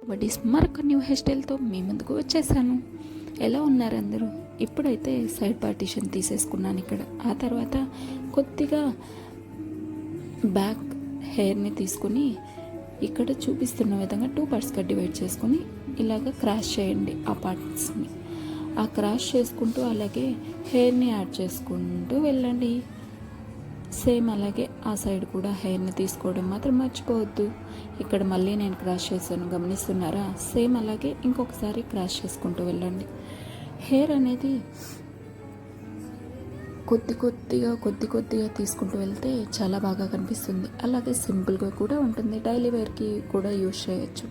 వడ్డీస్ మరొక new hair స్టైల్తో మీ ముందుకు వచ్చేసాను. ఎలా ఉన్నారు అందరూ? ఇప్పుడైతే సైడ్ పార్టీషన్ తీసేసుకున్నాను ఇక్కడ. ఆ తర్వాత కొద్దిగా బ్యాక్ హెయిర్ని తీసుకుని ఇక్కడ చూపిస్తున్న విధంగా 2 పార్ట్స్గా డివైడ్ చేసుకొని ఇలాగ క్రాష్ చేయండి ఆ పార్ట్స్ని. ఆ క్రాష్ చేసుకుంటూ అలాగే హెయిర్ని యాడ్ చేసుకుంటూ వెళ్ళండి. సేమ్ అలాగే ఆ సైడ్ కూడా హెయిర్ని తీసుకోవడం మాత్రం మర్చిపోవద్దు. ఇక్కడ మళ్ళీ నేను క్రాష్ చేశాను, గమనిస్తున్నారా? సేమ్ అలాగే ఇంకొకసారి క్రాష్ చేసుకుంటూ వెళ్ళండి. హెయిర్ అనేది కొద్ది కొద్దిగా తీసుకుంటూ వెళ్తే చాలా బాగా కనిపిస్తుంది. అలాగే సింపుల్గా కూడా ఉంటుంది. డైలీ వేర్కి కూడా యూజ్ చేయొచ్చు.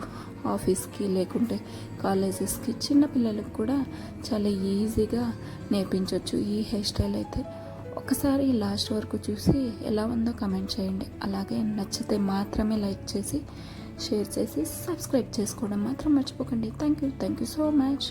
ఆఫీస్కి లేకుంటే కాలేజెస్కి చిన్నపిల్లలకు కూడా చాలా ఈజీగా నేర్పించవచ్చు ఈ హెయిర్ స్టైల్ అయితే. ఒకసారి లాస్ట్ వరకు చూసి ఎలా ఉందో కమెంట్ చేయండి. అలాగే నచ్చితే మాత్రమే లైక్ చేసి, షేర్ చేసి, సబ్స్క్రైబ్ చేసుకోవడం మాత్రం మర్చిపోకండి. Thank you so much.